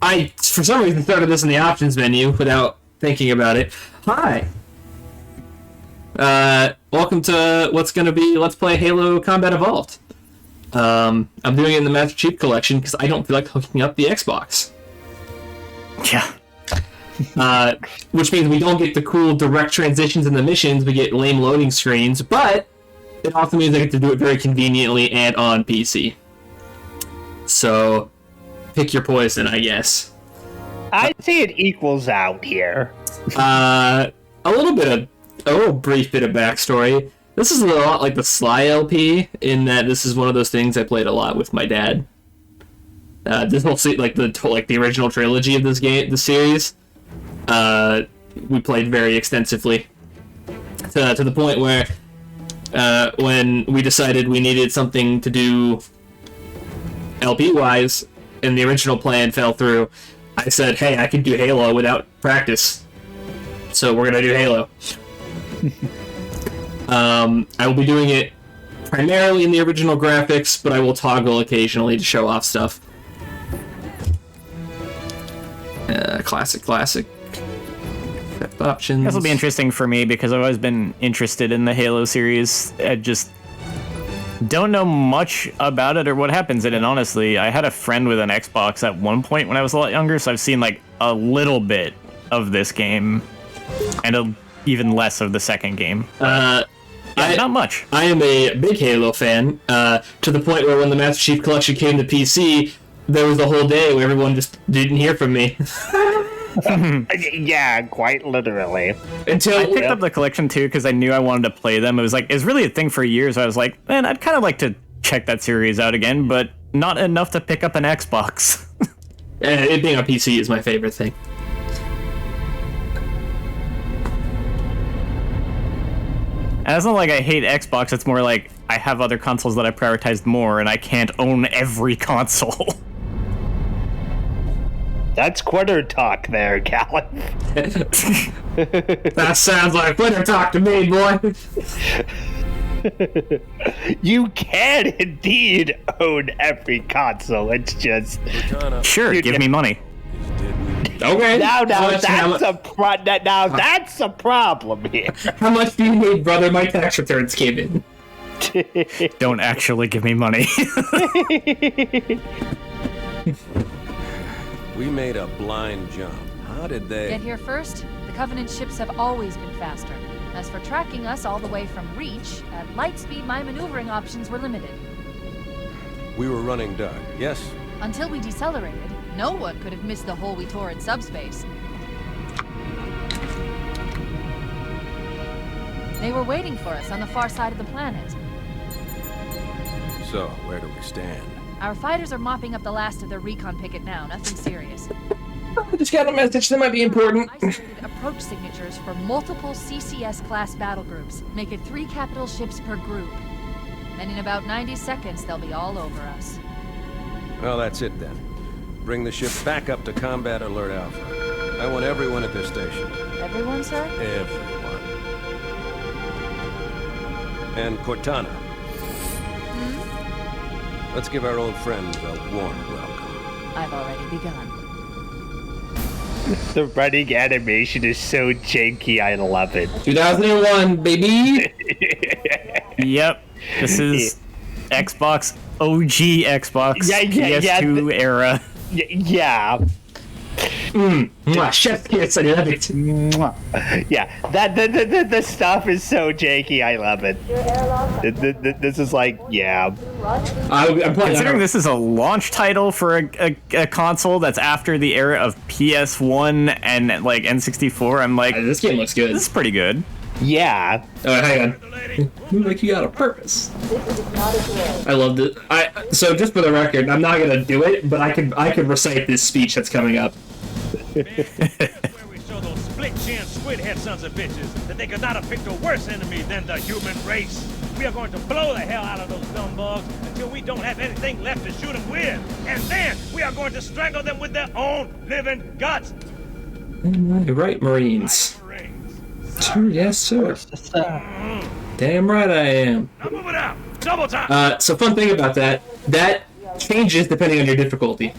I, for some reason, started this in the options menu without thinking about it. Hi. Welcome to what's going to be Let's Play Halo Combat Evolved. I'm doing it in the Master Chief Collection because I don't feel like hooking up the Xbox. Yeah. Which means we don't get the cool direct transitions in the missions, we get lame loading screens, but it also means I get to do it very conveniently and on PC. So, pick your poison, I guess. I'd say it equals out here. A little brief bit of backstory. This is a lot like the Sly LP, in that this is one of those things I played a lot with my dad. This whole the original trilogy of this series, we played very extensively. To the point where, when we decided we needed something to do LP-wise, and the original plan fell through, I said, hey, I can do Halo without practice. So we're gonna do Halo. I will be doing it primarily in the original graphics, but I will toggle occasionally to show off stuff. Classic. Options. This will be interesting for me because I've always been interested in the Halo series. I just don't know much about it or what happens in it, honestly. I had a friend with an Xbox at one point when I was a lot younger, so I've seen like a little bit of this game and even less of the second game. Not much. I am a big Halo fan, to the point where when the Master Chief Collection came to PC, there was a whole day where everyone just didn't hear from me. Yeah, quite literally. Until I picked up the collection too because I knew I wanted to play them. It was really a thing for years. I was like, man, I'd kind of like to check that series out again, but not enough to pick up an Xbox. It being on PC is my favorite thing. And it's not like I hate Xbox, it's more like I have other consoles that I prioritized more, and I can't own every console. That's quitter talk there, Galuf. That sounds like quitter talk to me, boy. You can indeed own every console. It's just... Sure, give me money. Okay. Now that's a problem here. How much do you need, brother? My tax returns came in. Don't actually give me money. We made a blind jump. How did they... Get here first? The Covenant ships have always been faster. As for tracking us all the way from Reach, at light speed my maneuvering options were limited. We were running dark, yes? Until we decelerated, no one could have missed the hole we tore in subspace. They were waiting for us on the far side of the planet. So, where do we stand? Our fighters are mopping up the last of their recon picket now, nothing serious. I just got a message that might be important. Isolated approach signatures for multiple CCS-class battle groups. Make it 3 capital ships per group. And in about 90 seconds, they'll be all over us. Well, that's it then. Bring the ship back up to Combat Alert Alpha. I want everyone at this station. Everyone, sir? Everyone. And Cortana. Let's give our old friends a warm welcome. I've already begun. The running animation is so janky, I love it. 2001, baby! Yep. This is Xbox, OG Xbox, PS2 era. Yeah. Chef's kiss, I love it. Yeah, the stuff is so janky, I love it. This is like, yeah. I'm Considering this is a launch title for a console that's after the era of PS1 and like N64, I'm like, this game looks good. This is pretty good. Yeah. Oh, hang on. Like you got a purpose. I loved it. So just for the record, I'm not gonna do it, but I can recite this speech that's coming up. Where we show those split-chin, squid-head sons of bitches that they could not have picked a worse enemy than the human race. We are going to blow the hell out of those scumbugs until we don't have anything left to shoot them with. And then we are going to strangle them with their own living guts. You're right, Marines. Sure, yes, sir. Damn right I am. Now move it out. Double time. So fun thing about that changes depending on your difficulty.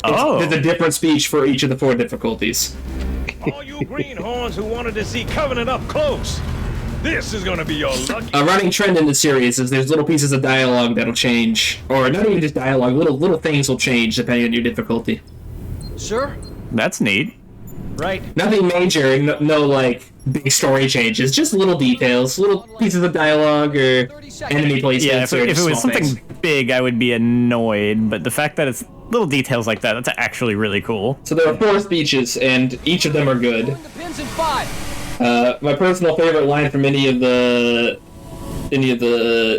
There's a different speech for each of the 4 difficulties. All you greenhorns who wanted to see Covenant up close, this is gonna be your lucky. A running trend in the series is there's little pieces of dialogue that'll change, or not even just dialogue, little things will change depending on your difficulty. Sure. That's neat. Right. Nothing major, no like big story changes, just little details, little pieces of dialogue or enemy placements. Yeah, if it was something things. big, I would be annoyed, but the fact that it's little details like that, that's actually really cool. So there are 4 speeches, and each of them are good. The pins in 5. My personal favorite line from any of the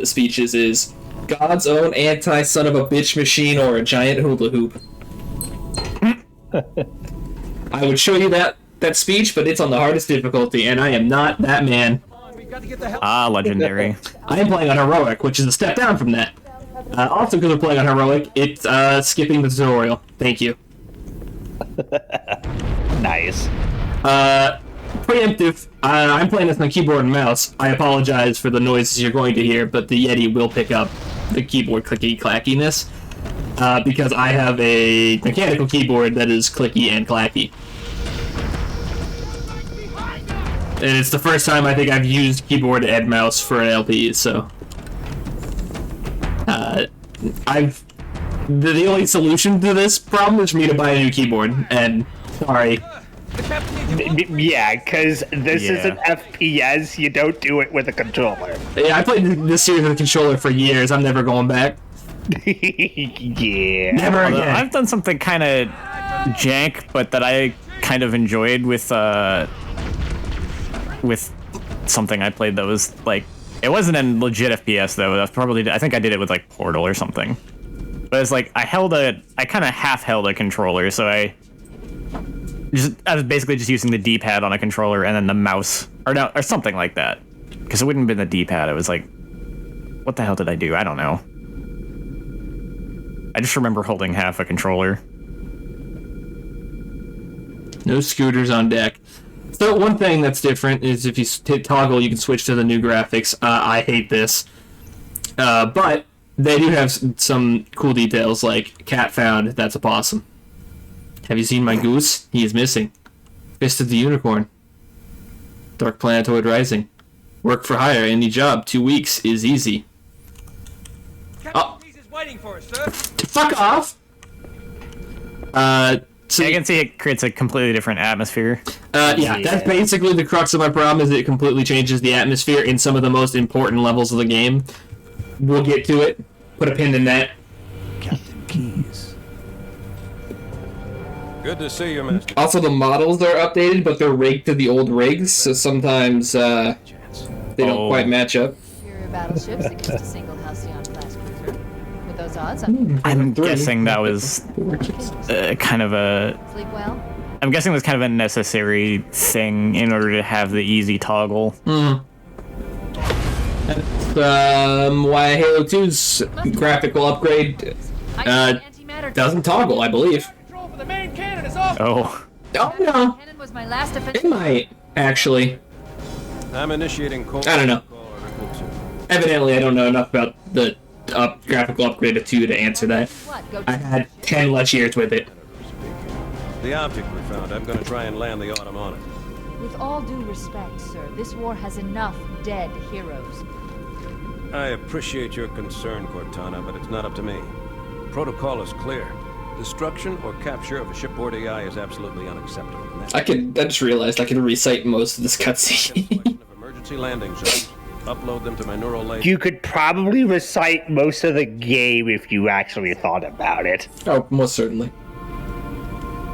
speeches is God's own anti-son of a bitch machine or a giant hula hoop. I would show you that speech, but it's on the hardest difficulty, and I am not that man. Ah, legendary. I am playing on heroic, which is a step down from that. Also, because we're playing on heroic, it's skipping the tutorial. Thank you. Nice. Preemptive. I'm playing this on keyboard and mouse. I apologize for the noises you're going to hear, but the Yeti will pick up the keyboard clicky clackiness because I have a mechanical keyboard that is clicky and clacky. And it's the first time I think I've used keyboard and mouse for an LP, so the only solution to this problem is for me to buy a new keyboard, and sorry. Yeah, because this is an FPS. You don't do it with a controller. Yeah, I played this series with a controller for years. I'm never going back. Yeah. Never Although again. I've done something kind of jank, but that I kind of enjoyed with something I played that was like, it wasn't a legit FPS though. That's probably, I think I did it with like Portal or something. But it's like I kind of half held a controller, so I was basically just using the D-pad on a controller and then the mouse, or something like that. Because it wouldn't have been the D-pad. It was like, what the hell did I do? I don't know. I just remember holding half a controller. No scooters on deck. So one thing that's different is if you hit toggle, you can switch to the new graphics. I hate this. But they do have some cool details, like cat found, that's a possum. Have you seen my goose? He is missing. Fist of the unicorn. Dark planetoid rising. Work for hire, any job, 2 weeks is easy. Oh. Waiting for us, sir. Fuck off! So I can see it creates a completely different atmosphere. yeah, that's basically the crux of my problem, is it completely changes the atmosphere in some of the most important levels of the game. We'll get to it. Put a pin in that. Captain Keys. Good to see you, Master. Also, the models are updated, but they're rigged to the old rigs, so sometimes they don't quite match up. Superior battleships against a single Halcyon-class cruiser. With those odds, I'm guessing that was kind of sleep well. I'm guessing that's kind of a necessary thing in order to have the easy toggle. Why Halo 2's graphical upgrade doesn't toggle, I believe. Control for the main cannon is off. Oh. Oh, no. Cannon was my last It offensive. might, actually. I'm initiating cold. I don't know. Article 2. Evidently, I don't know enough about the graphical upgrade of 2 to answer that. What? Go I had 10 less years with it. The object we found, I'm going to try and land the Autumn on it. With all due respect, sir, this war has enough dead heroes. I appreciate your concern, Cortana, but it's not up to me. Protocol is clear. Destruction or capture of a shipboard AI is absolutely unacceptable. And I just realized I could recite most of this cutscene. question of emergency landing zones. Upload them to my neural lake. You could probably recite most of the game if you actually thought about it. Oh, most certainly.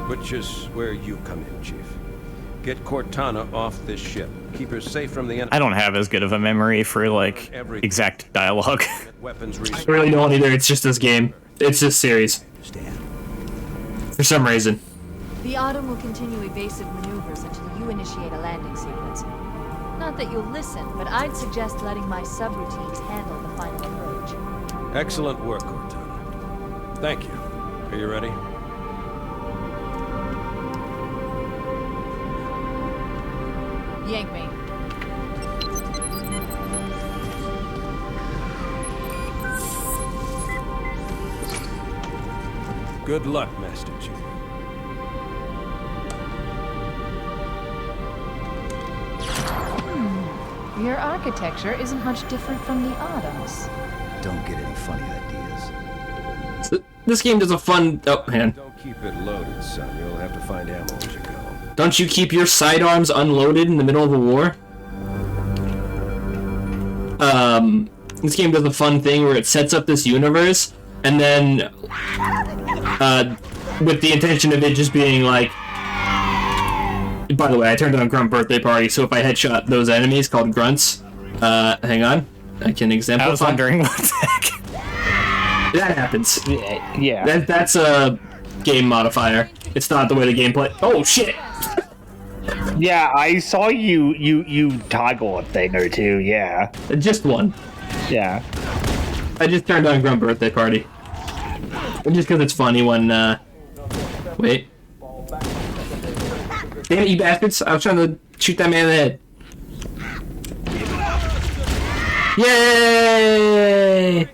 Which is where you come in, Chief. Get Cortana off this ship. Keep her safe from the enemy. I don't have as good of a memory for, like, exact dialogue. Weapons I research. really don't either. It's just this game. It's this series. For some reason. The Autumn will continue evasive maneuvers until you initiate a landing sequence. Not that you'll listen, but I'd suggest letting my subroutines handle the final approach. Excellent work, Cortana. Thank you. Are you ready? Yank me. Good luck, Master Chief. Your architecture isn't much different from the Autumn's. Don't get any funny ideas. So this game does a fun... Oh, man. Don't keep it loaded, son. You'll have to find ammo as you go. Don't you keep your sidearms unloaded in the middle of a war? This game does a fun thing where it sets up this universe, and then, with the intention of it just being like... By the way, I turned on Grunt Birthday Party, so if I headshot those enemies called grunts, hang on, I can exemplify. I was wondering what the heck. That happens. Yeah. That's a game modifier. It's not the way the game play. Oh shit! Yeah, I saw you toggle a thing or two, yeah. Just one. Yeah. I just turned on Grunt Birthday Party. Just because it's funny when, wait. Damn it, you bastards! I was trying to shoot that man in the head. Yay!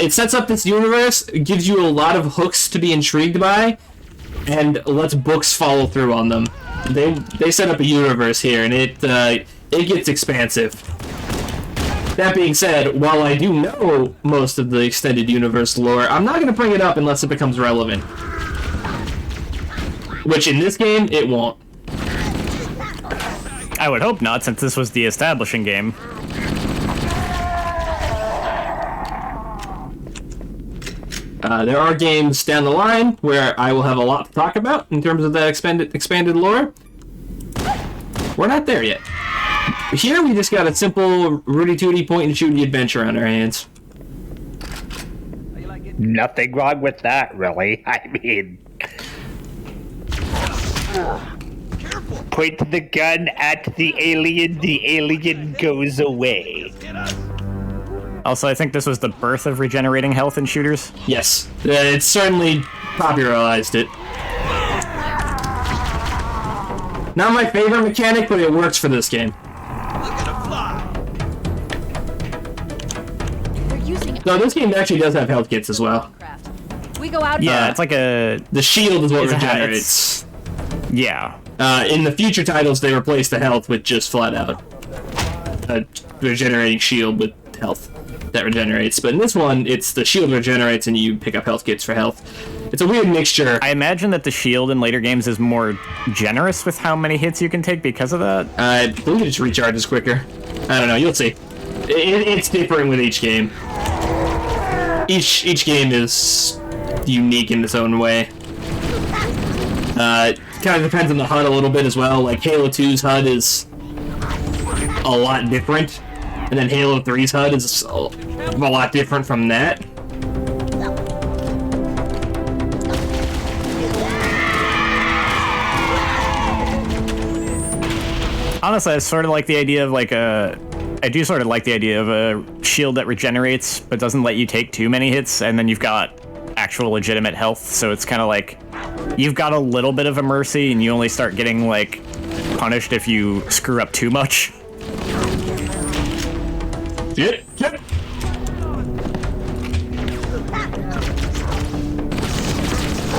It sets up this universe, gives you a lot of hooks to be intrigued by, and lets books follow through on them. They set up a universe here, and it gets expansive. That being said, while I do know most of the extended universe lore, I'm not going to bring it up unless it becomes relevant. Which, in this game, it won't. I would hope not, since this was the establishing game. There are games down the line where I will have a lot to talk about in terms of that expanded lore. We're not there yet. Here, we just got a simple Rudy-Tooty point-and-shoot adventure on our hands. Nothing wrong with that, really. I mean... Point the gun at the alien goes away. Also, I think this was the birth of regenerating health in shooters. Yes, it certainly popularized it. Not my favorite mechanic, but it works for this game. No, this game actually does have health kits as well. We go out. Yeah, it's like a... The shield is what It's a- regenerates. Yeah. In the future titles, they replace the health with just flat out a regenerating shield with health that regenerates. But in this one, it's the shield regenerates and you pick up health kits for health. It's a weird mixture. I imagine that the shield in later games is more generous with how many hits you can take because of that. I believe it just recharges quicker. I don't know, you'll see. It's different with each game. Each game is unique in its own way. Kind of depends on the HUD a little bit as well. Like Halo 2's HUD is a lot different, and then Halo 3's HUD is a lot different from that. Honestly, I sort of like the idea of I do sort of like the idea of a shield that regenerates but doesn't let you take too many hits, and then you've got actual legitimate health, so it's kind of like you've got a little bit of a mercy and you only start getting like punished if you screw up too much. Get.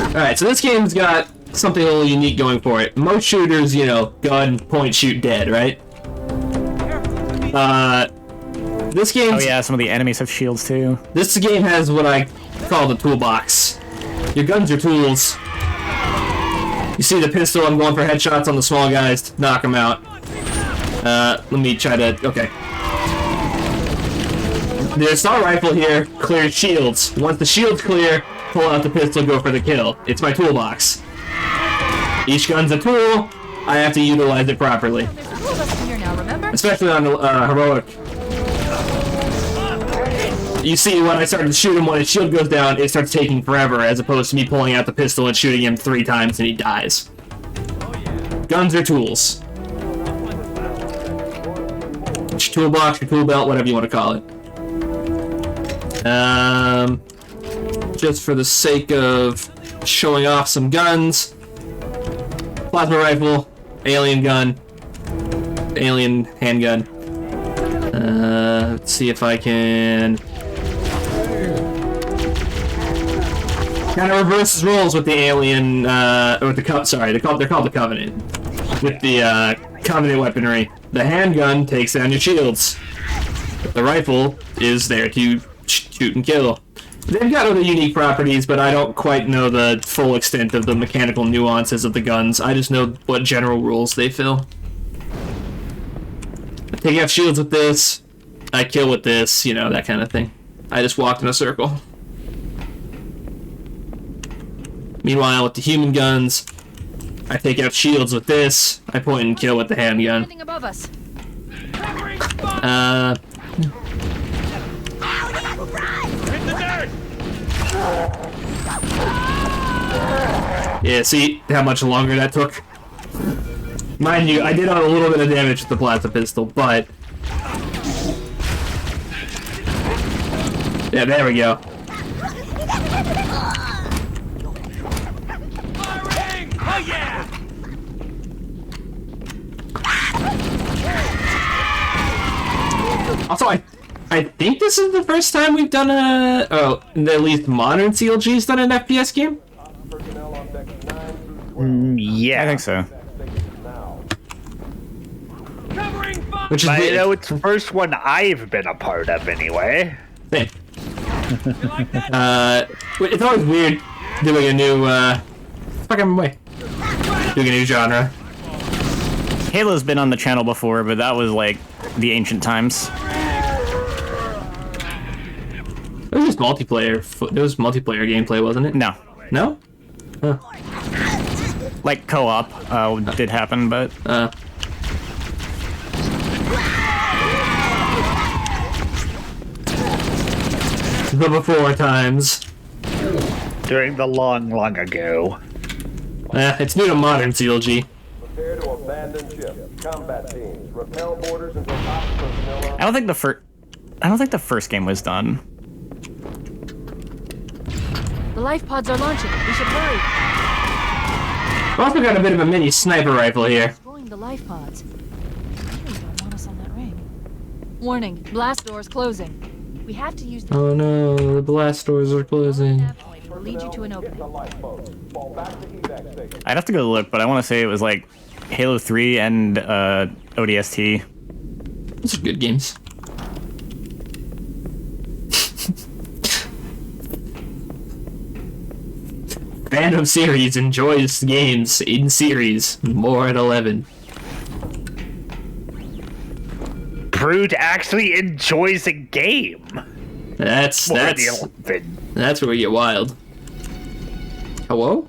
Alright, so this game's got something a little unique going for it. Most shooters, you know, gun, point, shoot, dead, right? This game... Oh yeah, some of the enemies have shields too. This game has what I call the toolbox. Your guns are tools. You see the pistol, I'm going for headshots on the small guys to knock them out. Let me try to... Okay. The assault rifle here clears shields. Once the shield's clear, pull out the pistol, go for the kill. It's my toolbox. Each gun's a tool. I have to utilize it properly. Especially on heroic. You see, when I start to shoot him, when his shield goes down, it starts taking forever, as opposed to me pulling out the pistol and shooting him 3 times and he dies. Guns are tools. It's your toolbox, your tool belt, whatever you want to call it. Just for the sake of showing off some guns. Plasma rifle, alien gun, alien handgun. Let's see if I can... Kind of reverses roles with the alien, or the they're called the Covenant. With the Covenant weaponry, the handgun takes down your shields. The rifle is there to shoot and kill. They've got other unique properties, but I don't quite know the full extent of the mechanical nuances of the guns. I just know what general rules they fill. I take out shields with this, I kill with this, you know, that kind of thing. I just walked in a circle. Meanwhile, with the human guns, I take out shields with this, I point and kill with the handgun. Anything above us? Hit the dirt! Yeah, see how much longer that took? Mind you, I did a little bit of damage with the plasma pistol, but... Yeah, there we go. Firing! Oh yeah! Also, I think this is the first time we've done at least modern CLG's done an FPS game? Yeah. I think so. Covering fire! Which is I weird. know it's the first one I've been a part of anyway. Same. You like that? It's always weird doing a new, fucking way. Doing a new genre. Halo's been on the channel before, but that was like the ancient times. It was just multiplayer. It was multiplayer gameplay, wasn't it? No. No? Huh. Like co-op did happen, but The before times. During the long, long ago. It's new to modern CLG. Prepare to abandon ship. Combat teams, repel borders until top personnel I don't think the first game was done. The life pods are launching. We should hurry. We've also got a bit of a mini sniper rifle here. Destroying the life pods. Really don't want us on that ring. Warning, blast doors closing. We have to use the Oh no, the blast doors are closing. point. We'll lead you to an opening. fall back to evac station. I'd have to go look, but I want to say it was like Halo 3 and ODST. Those are good games. Random Series enjoys games in series. More at 11. Brood actually enjoys a game. That's More than 11. where we get wild. Hello?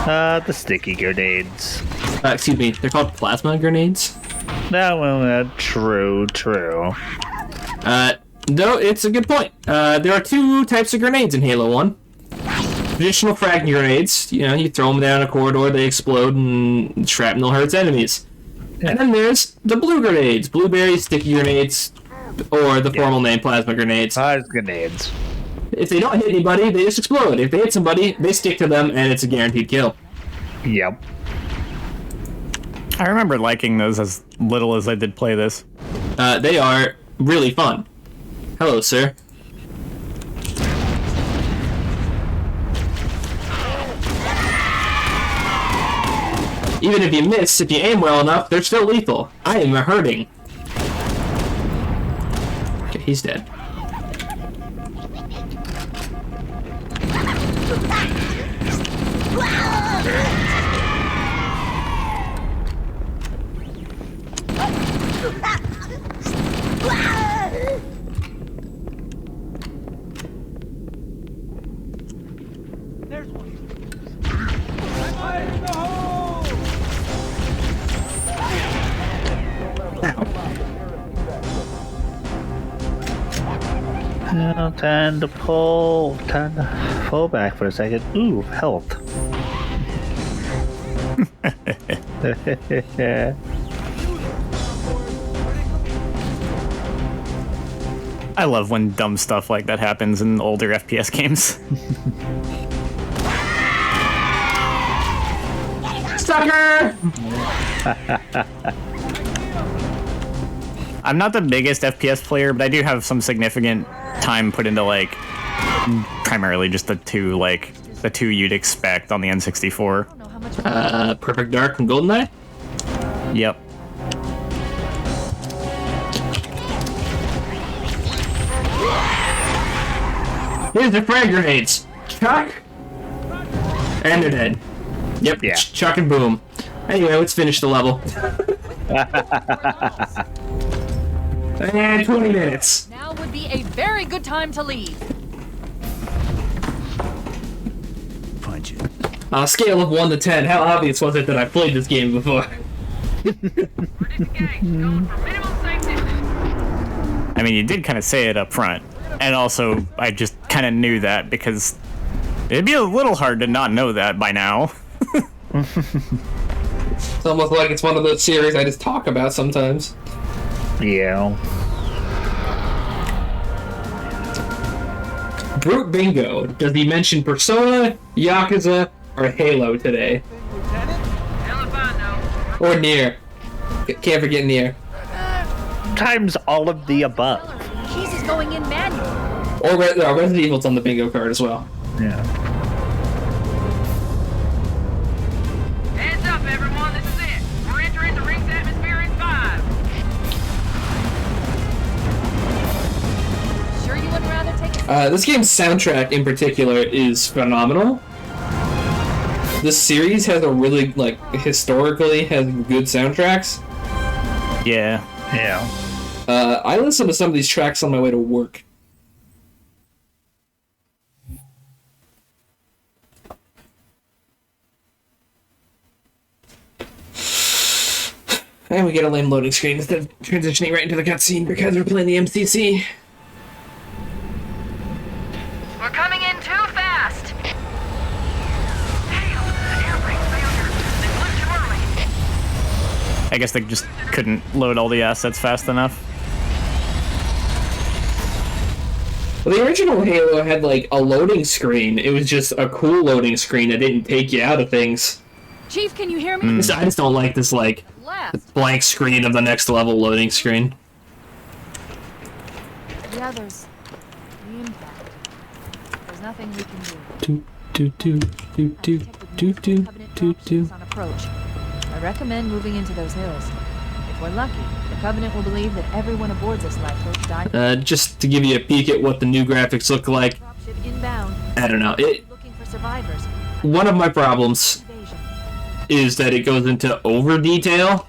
The sticky grenades. Excuse me, they're called plasma grenades? No, well, true. No, it's a good point. There are two types of grenades in Halo 1. Traditional frag grenades, you know, you throw them down a corridor, they explode, and shrapnel hurts enemies. Yeah. And then there's the blue grenades, blueberry sticky grenades, or the formal name plasma grenades. Grenades. If they don't hit anybody, they just explode. If they hit somebody, they stick to them, and it's a guaranteed kill. Yep. I remember liking those as little as I did play this. They are really fun. Hello, sir. Even if you miss, if you aim well enough, they're still lethal. I am hurting. Okay, he's dead. There's one. Fire in the hole! Now, time to pull back for a second. Ooh, health. I love when dumb stuff like that happens in older FPS games. Sucker! I'm not the biggest FPS player, but I do have some significant time put into like primarily just the two you'd expect on the N64. Perfect Dark and GoldenEye? Yep. Here's the frag grenades. Chuck. And they're dead. Yep, Yeah. Chuck and boom. Anyway, let's finish the level. And 20 minutes. Now would be a very good time to leave. Punch it. On a scale of 1 to 10, how obvious was it that I played this game before? I mean, you did kind of say it up front, and also I just kind of knew that because it'd be a little hard to not know that by now. It's almost like it's one of those series I just talk about sometimes. Yeah. Brute Bingo. Does he mention Persona, Yakuza, or Halo today? Or Nier. Can't forget Nier. Times all of the above. Keys is going in manual. Or Resident Evil's on the bingo card as well. Yeah. Heads up, everyone. This is it. We're entering the ring's atmosphere in 5. Sure you wouldn't rather take a This game's soundtrack in particular is phenomenal. This series has a really, historically has good soundtracks. Yeah. Yeah. I listen to some of these tracks on my way to work. And we get a lame loading screen instead of transitioning right into the cutscene because we're playing the MCC. We're coming in too fast. Damn, air brake failure. They flew too early. I guess they just couldn't load all the assets fast enough. Well, the original Halo had, a loading screen. It was just a cool loading screen that didn't take you out of things. Chief, can you hear me? I just don't like this, Left. blank screen of the next level loading screen. The others. The impact. There's nothing we can do. On approach. I recommend moving into those hills. If we're lucky, the Covenant will believe that everyone aboard this lifeboat died. Just to give you a peek at what the new graphics look like, Dropship inbound. I don't know. Looking for survivors. One of my problems Invasion. is that it goes into over detail.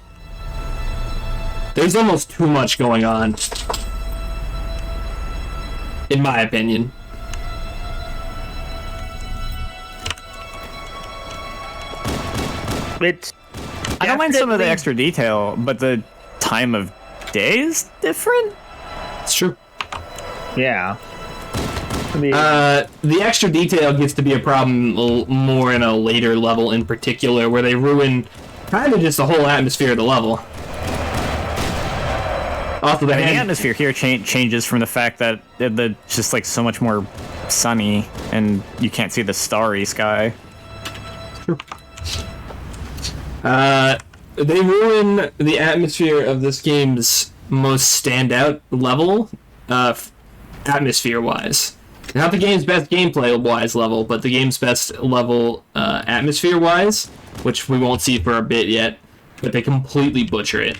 There's almost too much going on, in my opinion. It's I don't mind some of the definitely- extra detail, but the time of day is different? It's true. Yeah. I mean, The extra detail gets to be a problem more in a later level in particular, where they ruin kind of just the whole atmosphere of the level. Also, I mean, the atmosphere here changes from the fact that it's just so much more sunny and you can't see the starry sky. They ruin the atmosphere of this game's most standout level, atmosphere-wise. Not the game's best gameplay-wise level, but the game's best level atmosphere-wise, which we won't see for a bit yet, but they completely butcher it.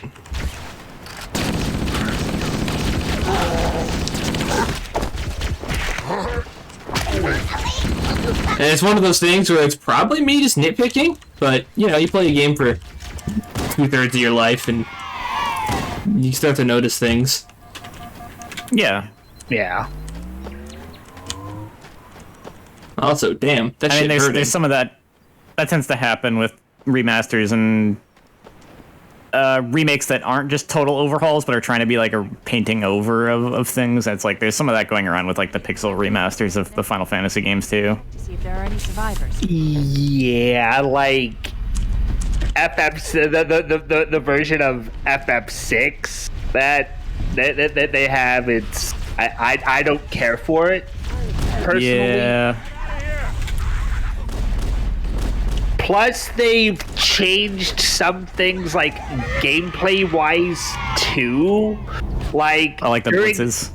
And it's one of those things where it's probably me just nitpicking, but, you play a game for 2/3 of your life, and you start to notice things. Yeah. yeah. Also, damn, that I shit mean, hurting. there's some of that tends to happen with remasters and remakes that aren't just total overhauls, but are trying to be like a painting over of things. It's there's some of that going around with the pixel remasters of the Final Fantasy games too. To see if there are any survivors. Yeah, the version of FF6 that they have, I don't care for it personally. Yeah. Plus, they've changed some things gameplay wise too. Like I like the blitzes.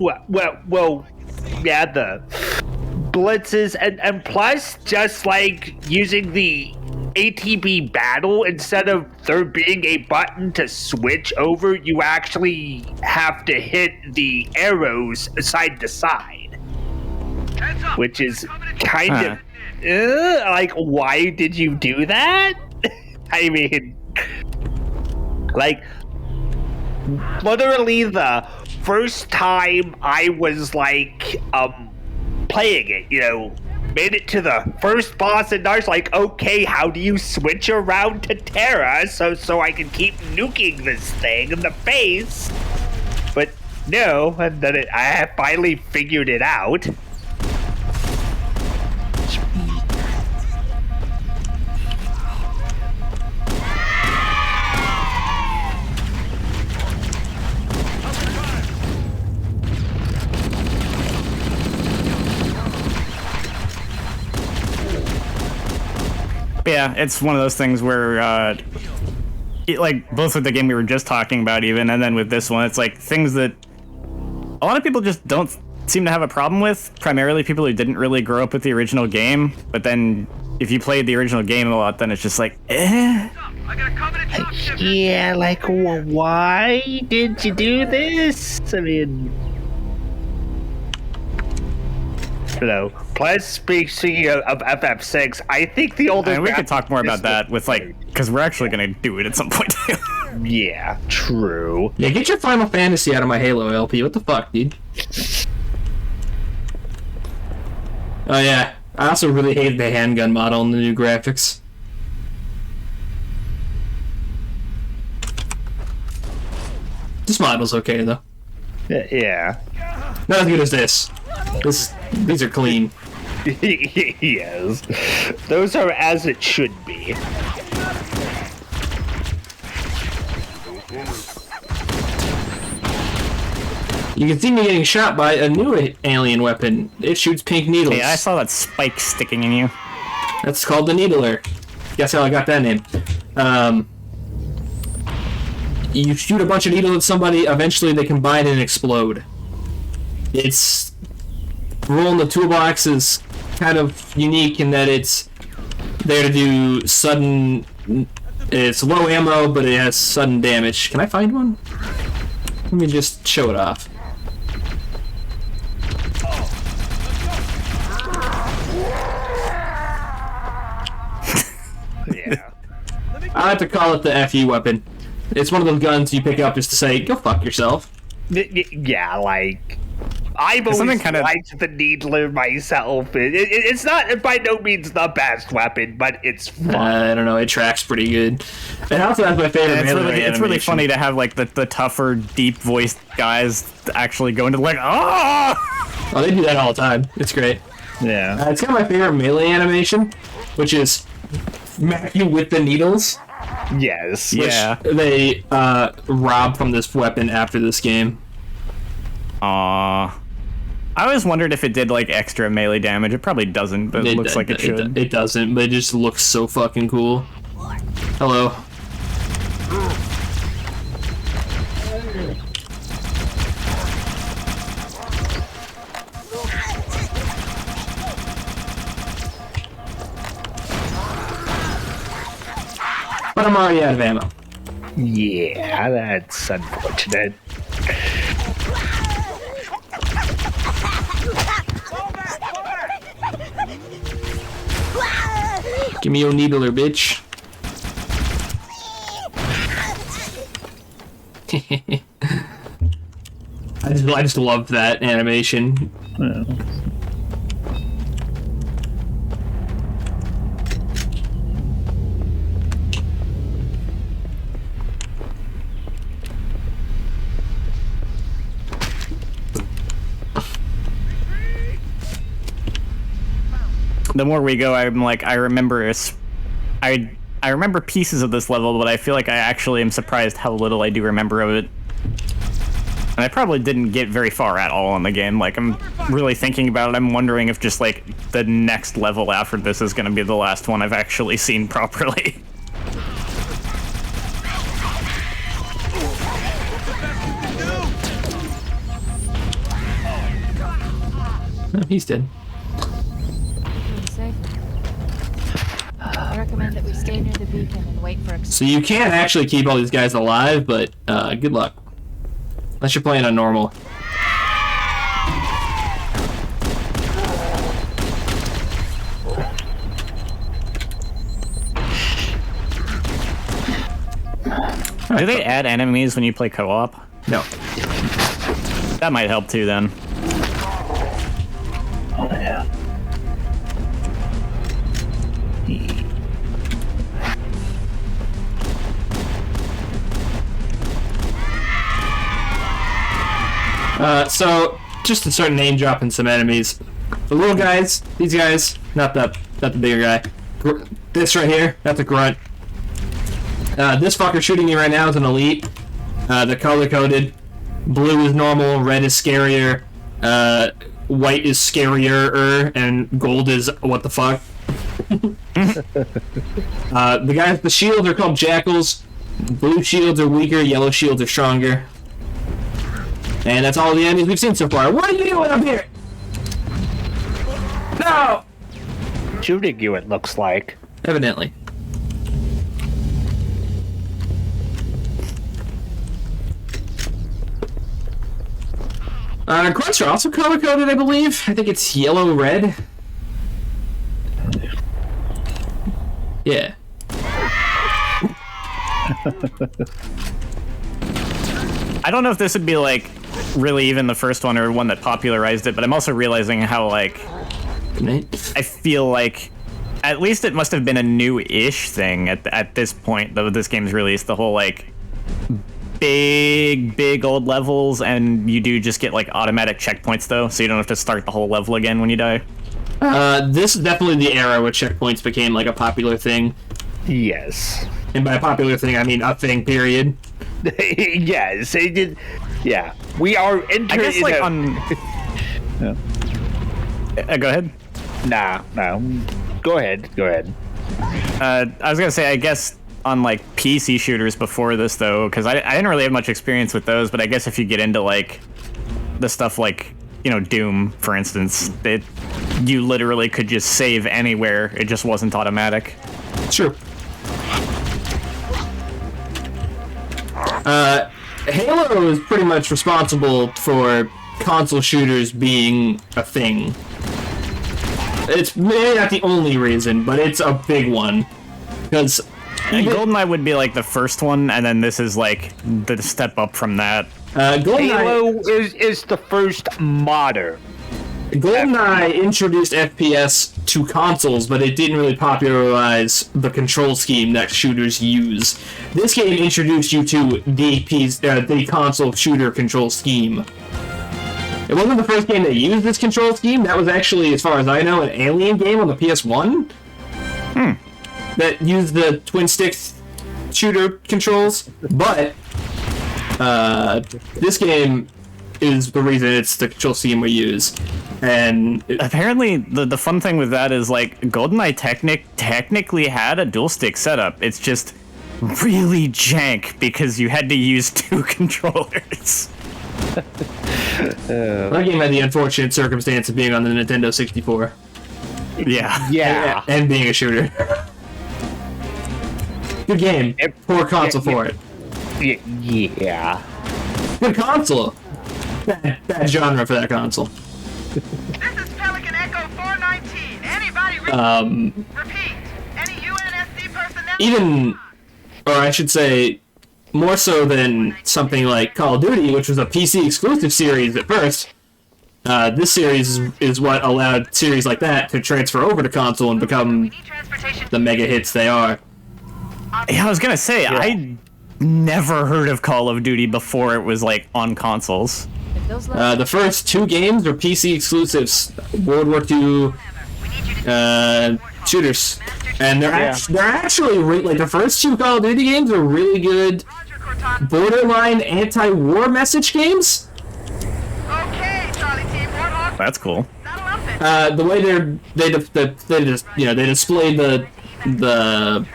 Well, yeah, the blitzes, and plus just like using the ATB battle, instead of there being a button to switch over, you actually have to hit the arrows side to side, which is kind of like, why did you do that? I mean, like, literally the first time I was like playing it, you know, made it to the first boss, and I was like, okay, how do you switch around to Terra so I can keep nuking this thing in the face? But no, and then I have finally figured it out. Yeah, it's one of those things where, like, both with the game we were just talking about even, and then with this one, it's like things that a lot of people just don't seem to have a problem with, primarily people who didn't really grow up with the original game, but then if you played the original game a lot, then it's just like, Yeah, like, why did you do this? I mean, you know, plus, speaking of FF6, I think the older... And we could talk more about that with, like, because we're actually going to do it at some point. Yeah, true. Yeah, get your Final Fantasy out of my Halo LP. What the fuck, dude? Oh, yeah. I also really hated the handgun model in the new graphics. This model's okay, though. Yeah. Not as good as this. These are clean. Yes. Those are as it should be. You can see me getting shot by a new alien weapon. It shoots pink needles. Hey, I saw that spike sticking in you. That's called the Needler. Guess how I got that name. You shoot a bunch of needles at somebody, eventually they combine and explode. It's... Rolling the toolbox is kind of unique in that it's there to do sudden... It's low ammo, but it has sudden damage. Can I find one? Let me just show it off. Yeah. I like to call it the FU weapon. It's one of those guns you pick up just to say, go fuck yourself. Yeah, like... I've always liked the Needler myself. It's not, by no means, the best weapon, but it's fun. I don't know, it tracks pretty good. It also has my favorite it's really funny to have, like, the tougher, deep-voiced guys actually go into, like, oh! Oh, they do that all the time. It's great. Yeah. It's got my favorite melee animation, which is smack you with the needles. Yes. Yeah. They rob from this weapon after this game. Aww. I always wondered if it did, like, extra melee damage. It probably doesn't, but it looks like it should. It doesn't, but it just looks so fucking cool. Hello. But I'm already out of ammo. Yeah, that's unfortunate. Give me your needler, bitch. I just love that animation. Yeah. The more we go, I'm like, I remember pieces of this level, but I feel like I actually am surprised how little I do remember of it. And I probably didn't get very far at all in the game. Like, I'm really thinking about it. I'm wondering if just, like, the next level after this is going to be the last one I've actually seen properly. No, he's dead. Pretty safe. I recommend that we stay near the beacon and wait for. So you can actually keep all these guys alive, but good luck. Unless you're playing on normal. Do they add enemies when you play co-op? No. That might help too then. Oh, yeah. So just to start name dropping some enemies. The little guys, these guys, not the bigger guy. This right here, that's a grunt. This fucker shooting me right now is an elite. They're color-coded. Blue is normal, red is scarier, white is scarier, and gold is what the fuck. The guys with the shields are called jackals. Blue shields are weaker, yellow shields are stronger. And that's all the enemies we've seen so far. What are you doing up here? No! Shooting you, it looks like. Evidently. Grunts are also color-coded, I believe. I think it's yellow-red. Yeah. I don't know if this would be like really even the first one or one that popularized it, but I'm also realizing how like I feel like at least it must have been a new-ish thing at this point though this game's released, the whole like big old levels, and you do just get like automatic checkpoints though, so you don't have to start the whole level again when you die. This is definitely the era where checkpoints became like a popular thing. Yes. And by popular thing, I mean a thing, period. Yes, they did. Yeah. We are entering. I guess like on... Yeah. Go ahead. Nah. Go ahead. I was gonna say, I guess on like PC shooters before this though, because I didn't really have much experience with those, but I guess if you get into like the stuff like, you know, Doom, for instance, you literally could just save anywhere. It just wasn't automatic. Sure. Halo is pretty much responsible for console shooters being a thing. It's maybe not the only reason, but it's a big one. Because GoldenEye would be like the first one, and then this is like the step up from that. Halo is the first modern. GoldenEye introduced FPS to consoles, but it didn't really popularize the control scheme that shooters use. This game introduced you to the console shooter control scheme. It wasn't the first game that used this control scheme. That was actually, as far as I know, an Alien game on the PS1 that used the twin stick shooter controls. But this game is the reason it's the control scheme we use. And apparently the fun thing with that is like GoldenEye technically had a dual stick setup. It's just really jank because you had to use two controllers. That game had the unfortunate circumstance of being on the Nintendo 64. Yeah. And being a shooter. Good game. Poor console for it. Yeah. Good console. Bad genre for that console. This is Pelican Echo 419. Anybody repeat. Any UNSC personnel? Even, or I should say, more so than something like Call of Duty, which was a PC exclusive series at first. This series is what allowed series like that to transfer over to console and become the mega hits they are. Yeah, I was gonna say, I never heard of Call of Duty before it was like on consoles. The first two games were PC exclusives, World War II shooters, and they're actually like the first two Call of Duty games are really good, borderline anti-war message games. Okay, Charlie Team, Warthog. That's cool. The way they display the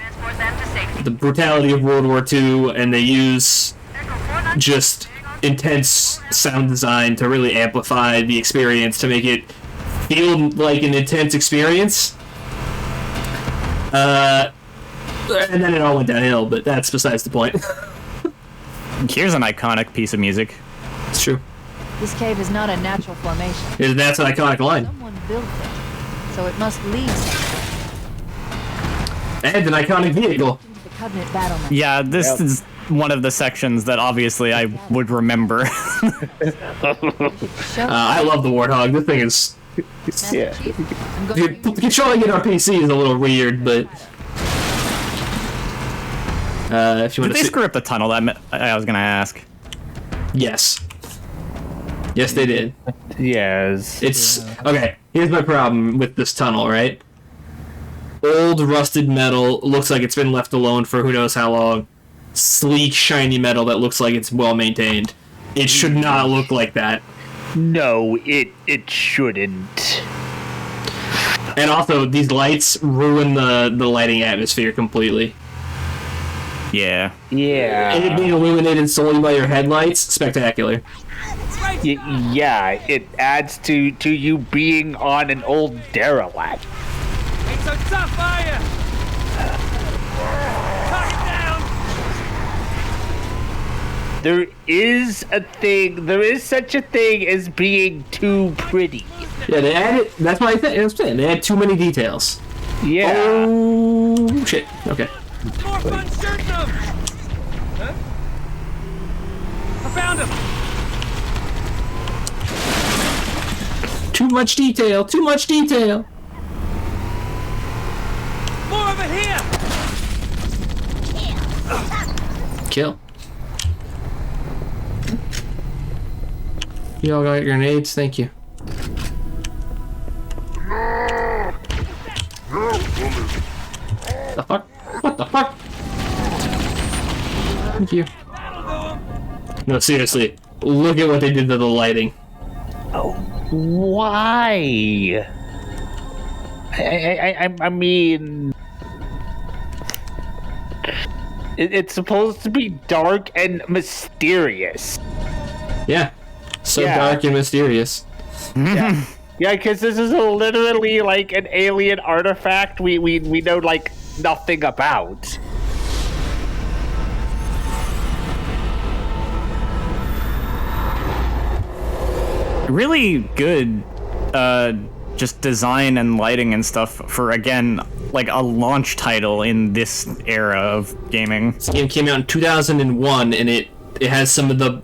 brutality of World War II, and they use just intense sound design to really amplify the experience to make it feel like an intense experience. And then it all went downhill, but that's besides the point. Here's an iconic piece of music. It's true. This cave is not a natural formation. And that's an iconic line. Someone built it, so it must lead somewhere. And an iconic vehicle. Into the Covenant battlement. Yeah, this is one of the sections that obviously I would remember. I love the Warthog. This thing is... Master Chief, I'm going to Controlling it on PC is a little weird, but... if you Did want they to screw up the tunnel? I was gonna ask. Yes. Yes, they did. Yes. It's... Okay, here's my problem with this tunnel, right? Old, rusted metal, looks like it's been left alone for who knows how long. Sleek, shiny metal that looks like it's well-maintained. It should not look like that. No, it shouldn't. And also, these lights ruin the lighting atmosphere completely. Yeah. Yeah. It being illuminated solely by your headlights, spectacular. Yeah, it adds to you being on an old derelict. Ain't so tough, are ya? Talk it down! There is such a thing as being too pretty. Yeah, they added... That's what I think. They had too many details. Yeah. Oh, shit. Okay. More fun shooting them! Huh? I found him! Too much detail. Too much detail. More over here! Kill. You all got grenades? Thank you. The fuck? What the fuck? Thank you. No, seriously. Look at what they did to the lighting. Why? I mean, it's supposed to be dark and mysterious. Yeah. So Yeah. dark and mysterious. Yeah, because this is literally like an alien artifact we know like nothing about. Really good just design and lighting and stuff for, again, like a launch title in this era of gaming. This game came out in 2001, and it has some of the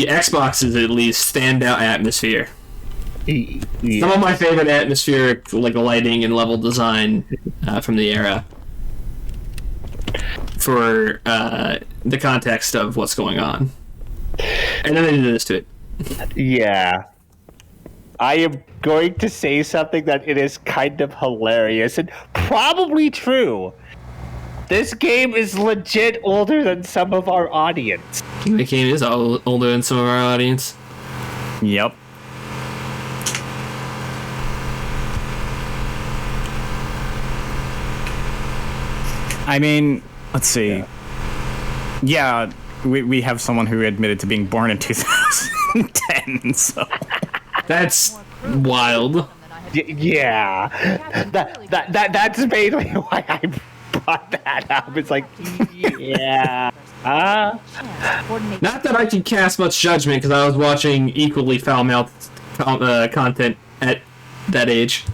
Xboxes at least standout atmosphere. Yeah. Some of my favorite atmospheric like lighting and level design from the era. For the context of what's going on, and then they did this to it. Yeah. I am going to say something that it is kind of hilarious and probably true. This game is legit older than some of our audience. The game is older than some of our audience. Yep. I mean, let's see. Yeah, we have someone who admitted to being born in 2010, so... That's wild. Yeah. That's mainly why I brought that up. It's like, yeah. Not that I can cast much judgment, because I was watching equally foul-mouthed content at that age.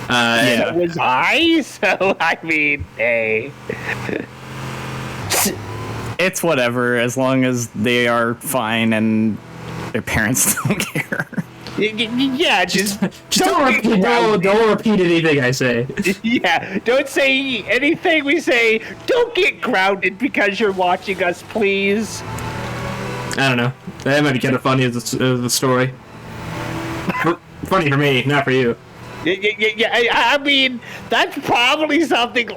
So was I? So, I mean, hey. It's whatever, as long as they are fine and their parents don't care. Yeah, just don't repeat anything I say. Yeah, don't say anything we say. Don't get grounded because you're watching us, please. I don't know. That might be kind of funny as the story. Funny for me, not for you. Yeah, I mean, that's probably something,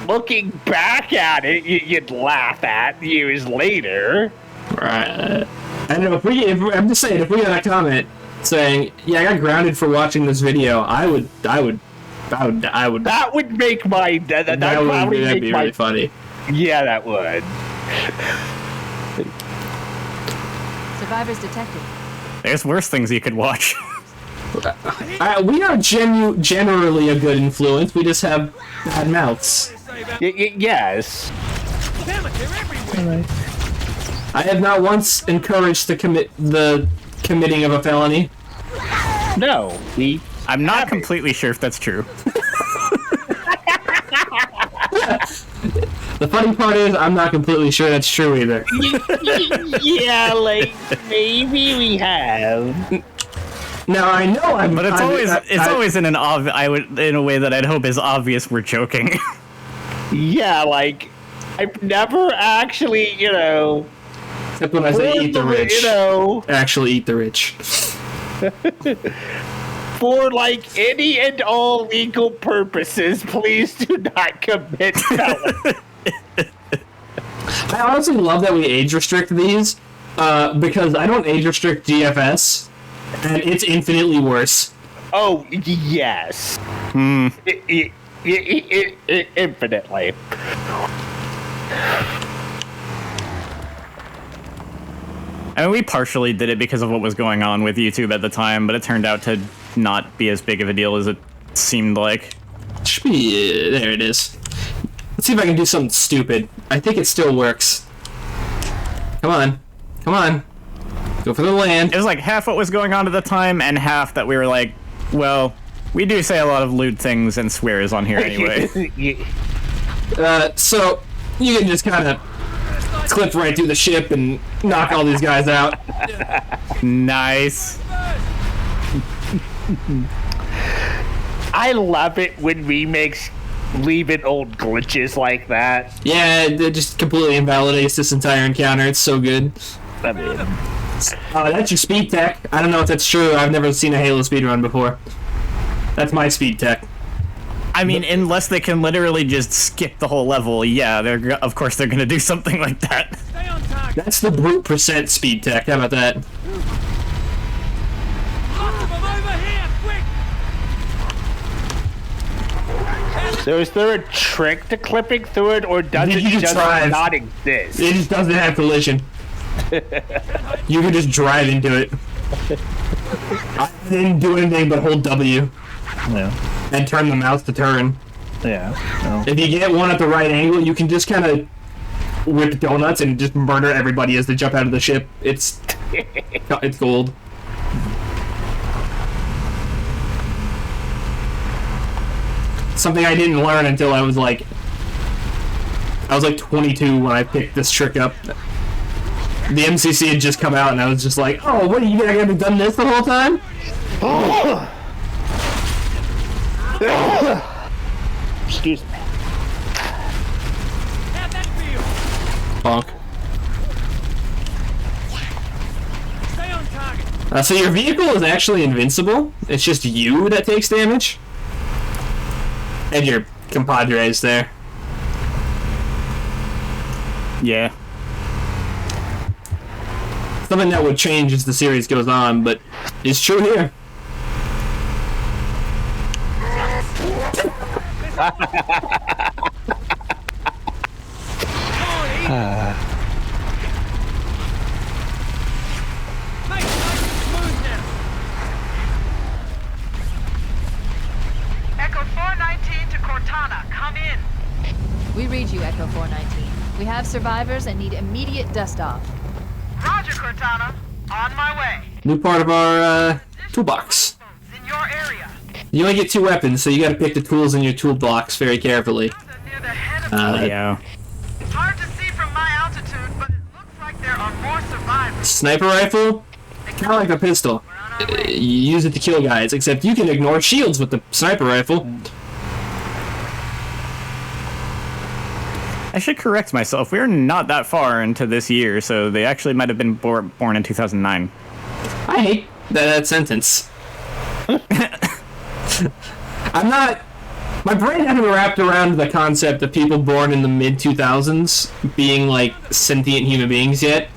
looking back at it, you'd laugh at years later. Right. I don't know, I'm just saying, if we got a comment saying, yeah, I got grounded for watching this video, I would. That would make my... That'd be really funny. Yeah, that would. Survivors detected. There's worse things you could watch. We are generally a good influence. We just have bad mouths. Yes. Damn it, they're everywhere. I have not once encouraged the committing of a felony. No, I'm not completely sure if that's true. The funny part is, I'm not completely sure that's true either. yeah, like maybe we have. Now I know I'm. But it's always in in a way that I'd hope is obvious we're joking. Yeah, like I've never actually, Except when I say eat the rich. Actually eat the rich. For like any and all legal purposes, please do not commit felony. I honestly love that we age restrict these, because I don't age restrict GFS, and it's infinitely worse. Oh yes. Infinitely. I mean, we partially did it because of what was going on with YouTube at the time, but it turned out to not be as big of a deal as it seemed like. There it is. Let's see if I can do something stupid. I think it still works. Come on. Come on. Go for the land. It was like half what was going on at the time, and half that we were like, well, we do say a lot of lewd things and swears on here anyway. So, you can just kind of clip right through the ship and knock all these guys out. Nice. I love it when remakes leave in old glitches like that. Yeah, it just completely invalidates this entire encounter. It's so good. I mean, that's your speed tech. I don't know if that's true. I've never seen a Halo speedrun before. That's my speed tech. I mean, unless they can literally just skip the whole level, yeah, of course they're gonna do something like that. Stay on target. That's the brute percent speed tech. How about that? Lots of them over here, quick! so is there a trick to clipping through it, or does it just not exist? It just doesn't have collision. You can just drive into it. I didn't do anything but hold W. Yeah. And turn the mouse to turn. Yeah. No. If you get one at the right angle, you can just kind of whip donuts and just murder everybody as they jump out of the ship. It's gold. Something I didn't learn until I was like 22 when I picked this trick up. The MCC had just come out and I was just like, oh, what, you think I haven't done this the whole time? Excuse me. How'd that feel? Bonk. Stay on target. So your vehicle is actually invincible. It's just you that takes damage. And your compadres there. Yeah. Something that would change as the series goes on, but it's true here. Echo 419 to Cortana. Come in. We read you, Echo 419. We have survivors and need immediate dust-off. Roger, Cortana. On my way. New part of our toolbox. In your area. You only get 2 weapons, so you gotta pick the tools in your toolbox very carefully. Near the head of Yeah. Hard to see from my altitude, but it looks like there are more survivors. Sniper rifle? Kind of like a pistol. You use it to kill guys, except you can ignore shields with the sniper rifle. I should correct myself. We're not that far into this year, so they actually might have been born in 2009. I hate that sentence. I'm not... My brain hasn't wrapped around the concept of people born in the mid-2000s being, like, sentient human beings yet.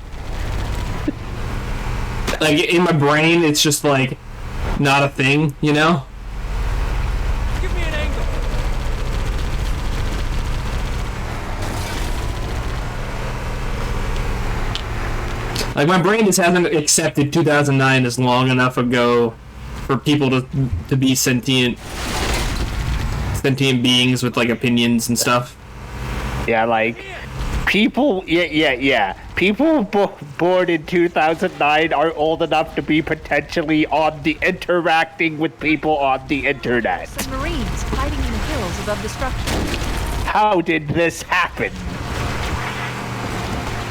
Like, in my brain, it's just, like, not a thing, you know? Give me an angle. Like, my brain just hasn't accepted 2009 as long enough ago for people to be sentient beings with like opinions and stuff. Yeah, like people. Yeah. People born in 2009 are old enough to be potentially on the interacting with people on the internet. Some Marines hiding in the hills above the structure. How did this happen?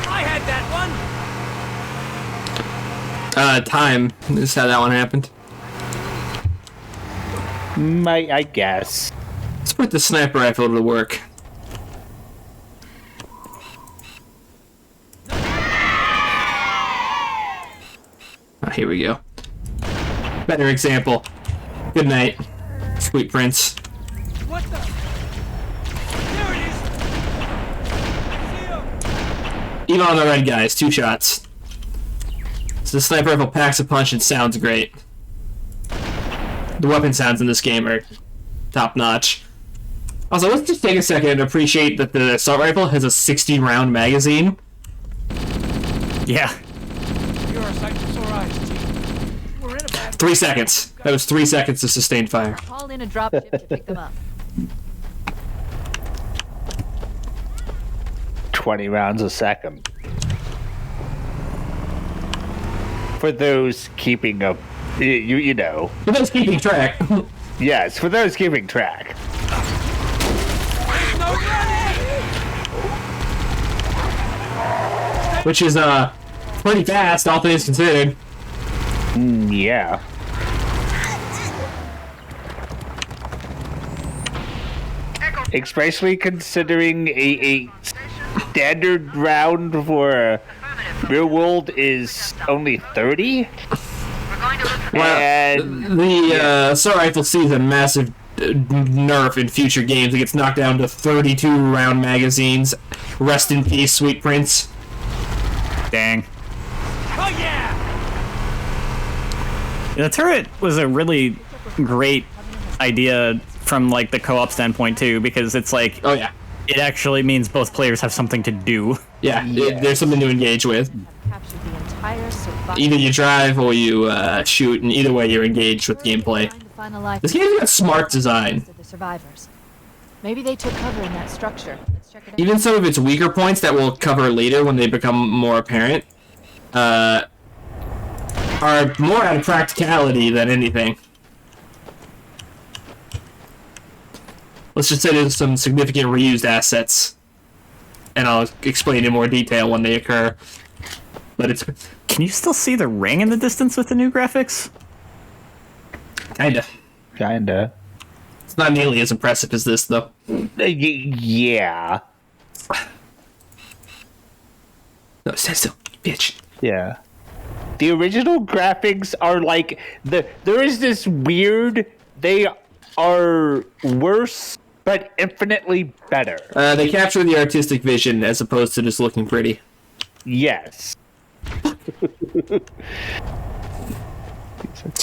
I had that one. Time is how that one happened. I guess. Let's put the sniper rifle to work. Oh, here we go. Better example. Good night, sweet prince. What the? There it is. I see him. Even on the red guys, 2 shots. So the sniper rifle packs a punch and sounds great. The weapon sounds in this game are top notch. Also, let's just take a second and appreciate that the assault rifle has a 60-round magazine. Yeah. You're our sight for sore eyes, Chief. We're in a bad 3 seconds. That was 3 seconds of sustained fire. Call in a dropship to pick them up. 20 rounds a second. For those keeping up, you know. For those keeping track. Yes, for those keeping track. no running. Which is, pretty fast, all things considered. Yeah. Especially considering a standard round for real world is only 30. And The assault rifle sees a massive nerf in future games. It gets knocked down to 32-round magazines. Rest in peace, sweet prince. Dang. Oh yeah. The turret was a really great idea from like the co-op standpoint too, because it's like, oh yeah, it actually means both players have something to do. Yeah, there's something to engage with. Captured the entire survival. Either you drive or you shoot, and either way you're engaged with gameplay. This game's got smart design. The survivors. Maybe they took cover in that structure. Let's check it out. Even some of its weaker points that we'll cover later when they become more apparent are more out of practicality than anything. Let's just say there's some significant reused assets, and I'll explain in more detail when they occur. But it's Can you still see the ring in the distance with the new graphics? Kinda. It's not nearly as impressive as this, though. Yeah. No, stand still, bitch. Yeah. The original graphics are like there is this weird, they are worse but infinitely better. They capture the artistic vision as opposed to just looking pretty. Yes.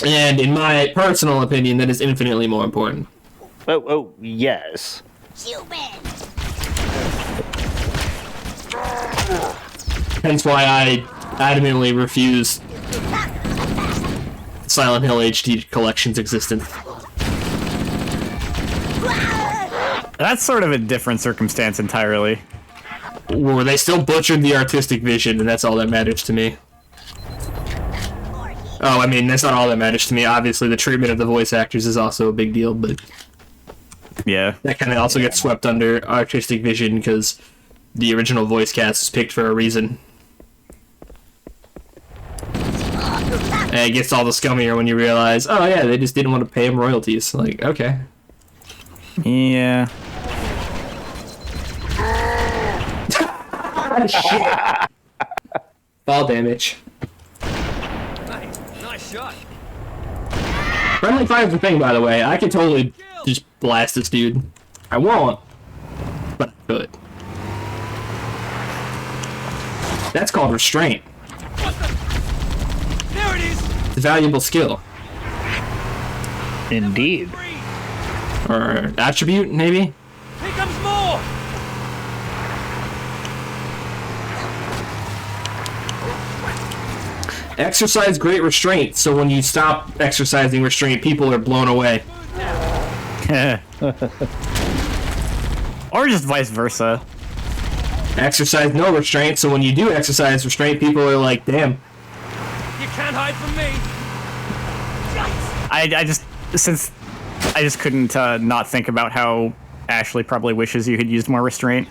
And in my personal opinion, that is infinitely more important. Oh, yes. Hence why I adamantly refuse Silent Hill HD Collection's existence. That's sort of a different circumstance entirely. Where they still butchered the artistic vision, and that's all that matters to me. Oh, I mean, that's not all that matters to me. Obviously, the treatment of the voice actors is also a big deal, but yeah, that kind of also gets swept under artistic vision because the original voice cast was picked for a reason. And it gets all the scummier when you realize, oh yeah, they just didn't want to pay him royalties. Like, okay. Yeah. Shit. Fall damage. Nice shot. Friendly fire's the thing, by the way. I could totally just blast this dude. I won't, but I could. That's called restraint. There it is. It's a valuable skill. Indeed. Or attribute, maybe? Here comes more. Exercise great restraint, so when you stop exercising restraint, people are blown away. Or just vice versa. Exercise no restraint, so when you do exercise restraint, people are like, damn. You can't hide from me. I just couldn't not think about how Ashley probably wishes you had used more restraint.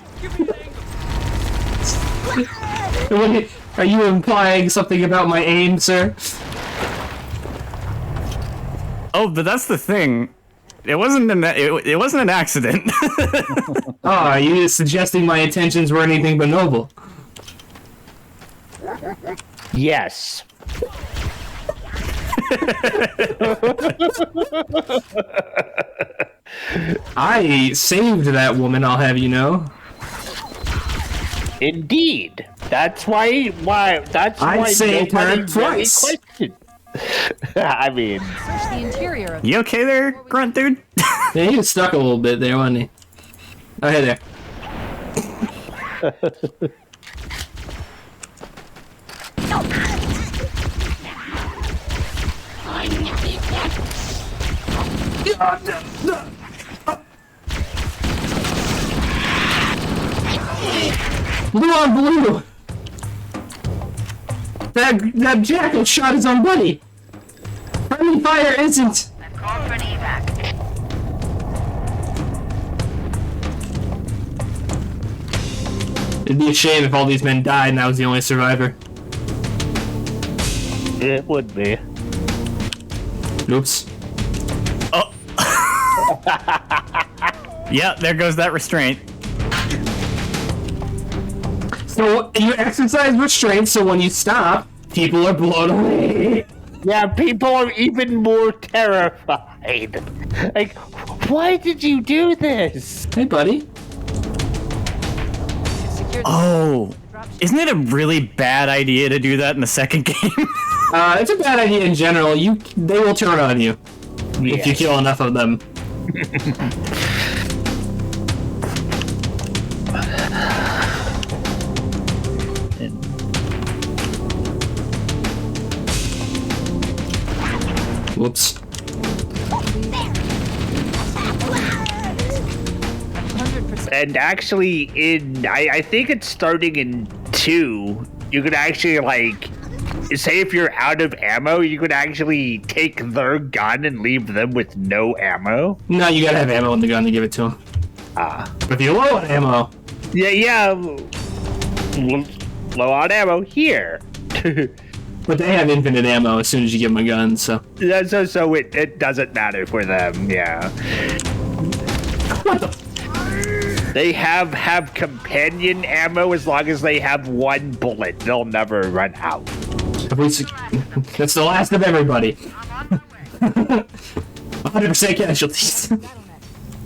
Are you implying something about my aim, sir? Oh, but that's the thing. It wasn't an accident. Oh, are you suggesting my intentions were anything but noble? Yes. I saved that woman, I'll have you know. Indeed. That's why I saved her twice. I mean, Search the interior of You okay there, grunt dude? Yeah, he was stuck a little bit there, wasn't he? Oh, hey there. Blue on blue! That jackal shot his own buddy! Friendly fire isn't! I've called for an evac. It'd be a shame if all these men died and I was the only survivor. it would be. Oops. Oh. Yeah, there goes that restraint. So you exercise restraint, so when you stop, people are blown away. Yeah, people are even more terrified. Like, why did you do this? Hey, buddy. secure the Oh, dropship. isn't it a really bad idea to do that in the second game? It's a bad idea in general. They will turn on you if you kill enough of them. Whoops. 100%. And actually, I think it's starting in 2. You could actually, like, say if you're out of ammo, you could actually take their gun and leave them with no ammo. No, you gotta have ammo in the gun to give it to them. But if you're low on ammo, Yeah. Low on ammo here. but they have infinite ammo as soon as you give them a gun, so. So it doesn't matter for them, yeah. What the? They have companion ammo as long as they have one bullet. They'll never run out. That's the last of everybody. 100% casualties.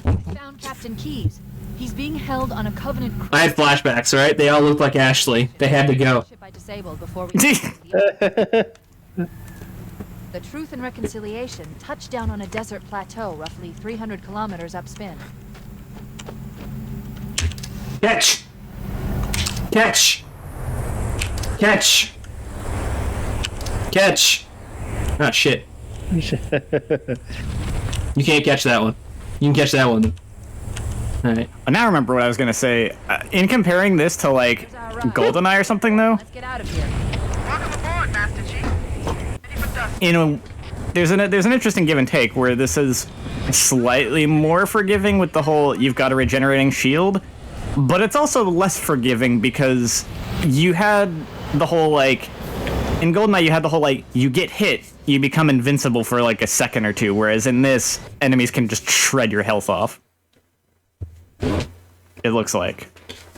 Found Captain Keyes. He's being held on a Covenant I had flashbacks, alright? They all looked like Ashley. They had to go. ship I disabled before we the Truth and Reconciliation touched down on a desert plateau roughly 300 kilometers upspin. Catch! Catch! Catch! Catch! Ah, shit. You can't catch that one. You can catch that one. Alright. I now remember what I was gonna say. In comparing this to like GoldenEye or something, though, Let's get out of here. Welcome aboard, Master Chief. Ready for dust. there's an interesting give and take where this is slightly more forgiving with the whole you've got a regenerating shield, but it's also less forgiving because you had the whole like in GoldenEye you had the whole like you get hit, you become invincible for like a second or two, whereas in this enemies can just shred your health off. It looks like.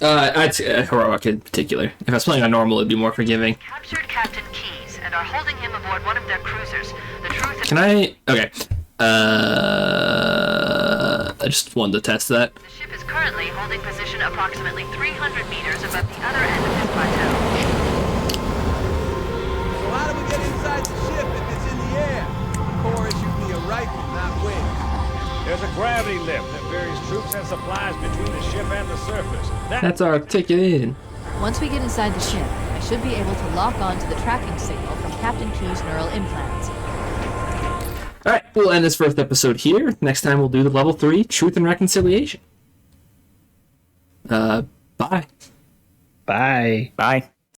I'd say heroic in particular. If I was playing on normal, it'd be more forgiving. Captured Captain Keyes and are holding him aboard one of their cruisers. The Truth Can I? Okay. I just wanted to test that. The ship is currently holding position approximately 300 meters above the other end of this plateau. So how do we get inside the ship if it's in the air? The core is shooting a rifle, not wings. There's a gravity lift that ferries troops and supplies between the ship and the surface. That's our ticket in. Once we get inside the ship, I should be able to lock on to the tracking signal from Captain Q's neural implants. Alright, we'll end this first episode here. Next time we'll do the level 3 Truth and Reconciliation. Bye. Bye. Bye.